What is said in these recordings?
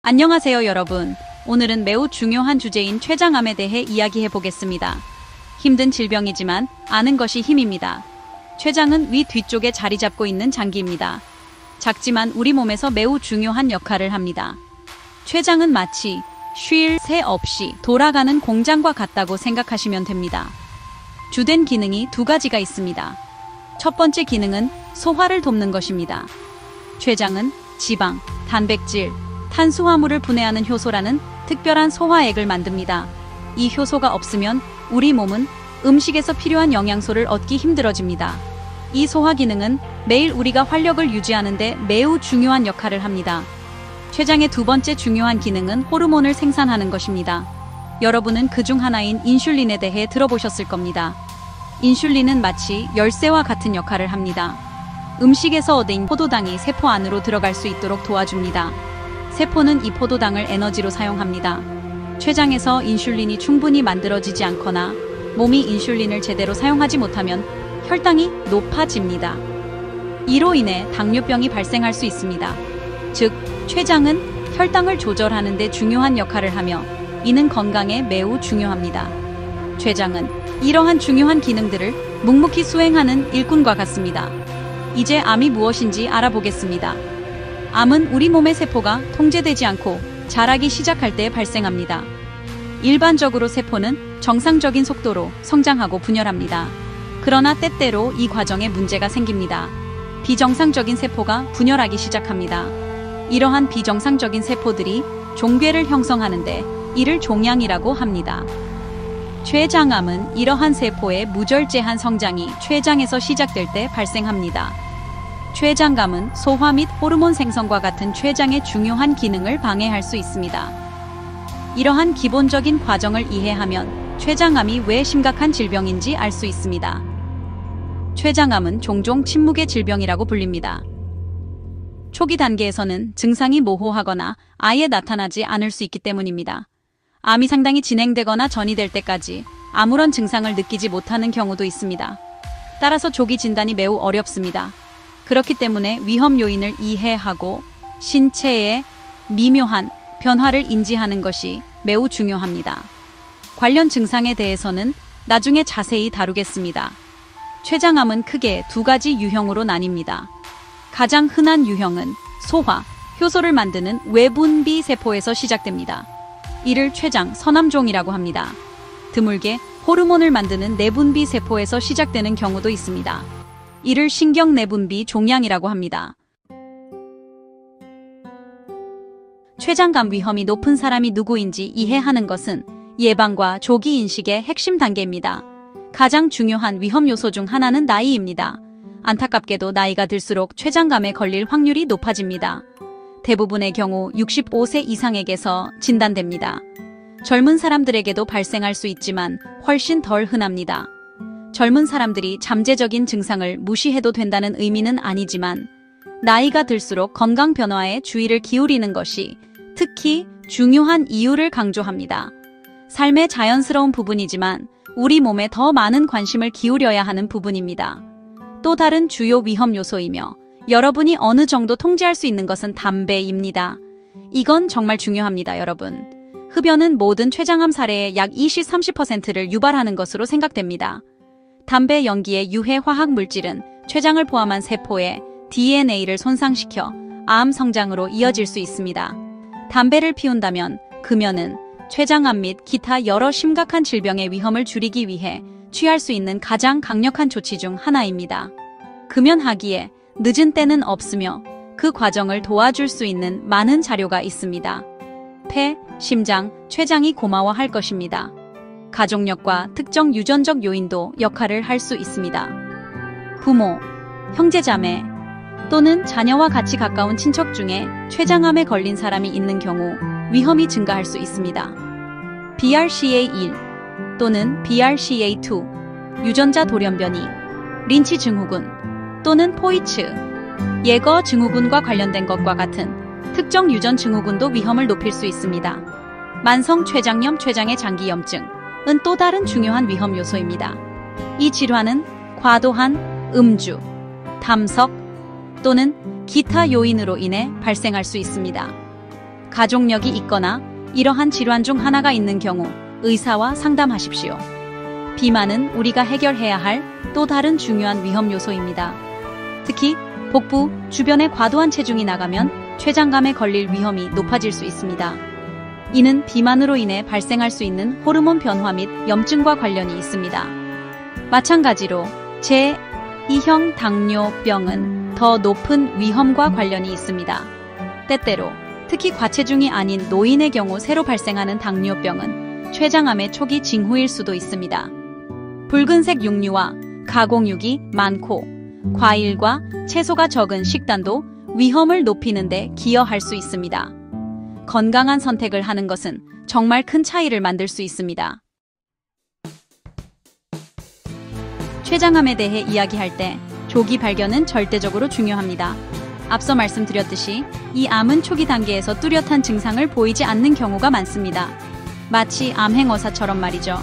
안녕하세요 여러분. 오늘은 매우 중요한 주제인 췌장암에 대해 이야기해 보겠습니다. 힘든 질병이지만 아는 것이 힘입니다. 췌장은 위 뒤쪽에 자리 잡고 있는 장기입니다. 작지만 우리 몸에서 매우 중요한 역할을 합니다. 췌장은 마치 쉴 새 없이 돌아가는 공장과 같다고 생각하시면 됩니다. 주된 기능이 두 가지가 있습니다. 첫 번째 기능은 소화를 돕는 것입니다. 췌장은 지방, 단백질, 탄수화물을 분해하는 효소라는 특별한 소화액을 만듭니다. 이 효소가 없으면 우리 몸은 음식에서 필요한 영양소를 얻기 힘들어집니다. 이 소화 기능은 매일 우리가 활력을 유지하는 데 매우 중요한 역할을 합니다. 췌장의 두 번째 중요한 기능은 호르몬을 생산하는 것입니다. 여러분은 그중 하나인 인슐린에 대해 들어보셨을 겁니다. 인슐린은 마치 열쇠와 같은 역할을 합니다. 음식에서 얻은 포도당이 세포 안으로 들어갈 수 있도록 도와줍니다. 세포는 이 포도당을 에너지로 사용합니다. 췌장에서 인슐린이 충분히 만들어지지 않거나 몸이 인슐린을 제대로 사용하지 못하면 혈당이 높아집니다. 이로 인해 당뇨병이 발생할 수 있습니다. 즉, 췌장은 혈당을 조절하는 데 중요한 역할을 하며 이는 건강에 매우 중요합니다. 췌장은 이러한 중요한 기능들을 묵묵히 수행하는 일꾼과 같습니다. 이제 암이 무엇인지 알아보겠습니다. 암은 우리 몸의 세포가 통제되지 않고 자라기 시작할 때 발생합니다. 일반적으로 세포는 정상적인 속도로 성장하고 분열합니다. 그러나 때때로 이 과정에 문제가 생깁니다. 비정상적인 세포가 분열하기 시작합니다. 이러한 비정상적인 세포들이 종괴를 형성하는데 이를 종양이라고 합니다. 췌장암은 이러한 세포의 무절제한 성장이 췌장에서 시작될 때 발생합니다. 췌장감은 소화 및 호르몬 생성과 같은 췌장의 중요한 기능을 방해할 수 있습니다. 이러한 기본적인 과정을 이해하면 췌장암이 왜 심각한 질병인지 알 수 있습니다. 췌장암은 종종 침묵의 질병이라고 불립니다. 초기 단계에서는 증상이 모호하거나 아예 나타나지 않을 수 있기 때문입니다. 암이 상당히 진행되거나 전이될 때까지 아무런 증상을 느끼지 못하는 경우도 있습니다. 따라서 조기 진단이 매우 어렵습니다. 그렇기 때문에 위험 요인을 이해하고 신체의 미묘한 변화를 인지하는 것이 매우 중요합니다. 관련 증상에 대해서는 나중에 자세히 다루겠습니다. 췌장암은 크게 두 가지 유형으로 나뉩니다. 가장 흔한 유형은 소화, 효소를 만드는 외분비 세포에서 시작됩니다. 이를 췌장 선암종이라고 합니다. 드물게 호르몬을 만드는 내분비 세포에서 시작되는 경우도 있습니다. 이를 신경내분비 종양이라고 합니다. 췌장암 위험이 높은 사람이 누구인지 이해하는 것은 예방과 조기 인식의 핵심 단계입니다. 가장 중요한 위험 요소 중 하나는 나이입니다. 안타깝게도 나이가 들수록 췌장암에 걸릴 확률이 높아집니다. 대부분의 경우 65세 이상에게서 진단됩니다. 젊은 사람들에게도 발생할 수 있지만 훨씬 덜 흔합니다. 젊은 사람들이 잠재적인 증상을 무시해도 된다는 의미는 아니지만 나이가 들수록 건강 변화에 주의를 기울이는 것이 특히 중요한 이유를 강조합니다. 삶의 자연스러운 부분이지만 우리 몸에 더 많은 관심을 기울여야 하는 부분입니다. 또 다른 주요 위험 요소이며 여러분이 어느 정도 통제할 수 있는 것은 담배입니다. 이건 정말 중요합니다, 여러분. 흡연은 모든 췌장암 사례의 약 20-30%를 유발하는 것으로 생각됩니다. 담배 연기의 유해 화학 물질은 췌장을 포함한 세포의 DNA를 손상시켜 암 성장으로 이어질 수 있습니다. 담배를 피운다면 금연은 췌장암 및 기타 여러 심각한 질병의 위험을 줄이기 위해 취할 수 있는 가장 강력한 조치 중 하나입니다. 금연하기에 늦은 때는 없으며 그 과정을 도와줄 수 있는 많은 자료가 있습니다. 폐, 심장, 췌장이 고마워할 것입니다. 가족력과 특정 유전적 요인도 역할을 할 수 있습니다. 부모, 형제자매 또는 자녀와 같이 가까운 친척 중에 췌장암에 걸린 사람이 있는 경우 위험이 증가할 수 있습니다. BRCA1 또는 BRCA2, 유전자 돌연변이, 린치 증후군 또는 포이츠, 예거 증후군과 관련된 것과 같은 특정 유전 증후군도 위험을 높일 수 있습니다. 만성 췌장염, 췌장의 장기염증은 또 다른 중요한 위험 요소입니다. 이 질환은 과도한 음주, 담석 또는 기타 요인으로 인해 발생할 수 있습니다. 가족력이 있거나 이러한 질환 중 하나가 있는 경우 의사와 상담하십시오. 비만은 우리가 해결해야 할 또 다른 중요한 위험 요소입니다. 특히 복부 주변에 과도한 체중이 나가면 췌장감에 걸릴 위험이 높아질 수 있습니다. 이는 비만으로 인해 발생할 수 있는 호르몬 변화 및 염증과 관련이 있습니다. 마찬가지로 제2형 당뇨병은 더 높은 위험과 관련이 있습니다. 때때로 특히 과체중이 아닌 노인의 경우 새로 발생하는 당뇨병은 췌장암의 초기 징후일 수도 있습니다. 붉은색 육류와 가공육이 많고 과일과 채소가 적은 식단도 위험을 높이는 데 기여할 수 있습니다. 건강한 선택을 하는 것은 정말 큰 차이를 만들 수 있습니다. 췌장암에 대해 이야기할 때 조기 발견은 절대적으로 중요합니다. 앞서 말씀드렸듯이 이 암은 초기 단계에서 뚜렷한 증상을 보이지 않는 경우가 많습니다. 마치 암행어사처럼 말이죠.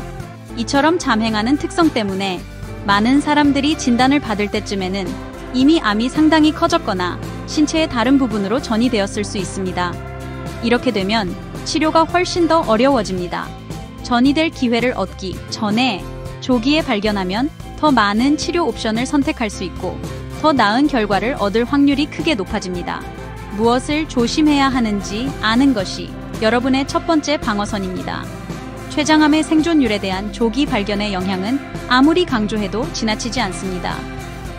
이처럼 잠행하는 특성 때문에 많은 사람들이 진단을 받을 때쯤에는 이미 암이 상당히 커졌거나 신체의 다른 부분으로 전이 되었을 수 있습니다. 이렇게 되면 치료가 훨씬 더 어려워집니다. 전이 될 기회를 얻기 전에 조기에 발견하면 더 많은 치료 옵션을 선택할 수 있고 더 나은 결과를 얻을 확률이 크게 높아집니다. 무엇을 조심해야 하는지 아는 것이 여러분의 첫 번째 방어선입니다. 췌장암의 생존율에 대한 조기 발견의 영향은 아무리 강조해도 지나치지 않습니다.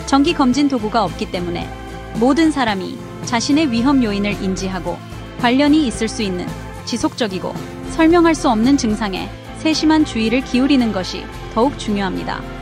정기검진 도구가 없기 때문에 모든 사람이 자신의 위험 요인을 인지하고 관련이 있을 수 있는 지속적이고 설명할 수 없는 증상에 세심한 주의를 기울이는 것이 더욱 중요합니다.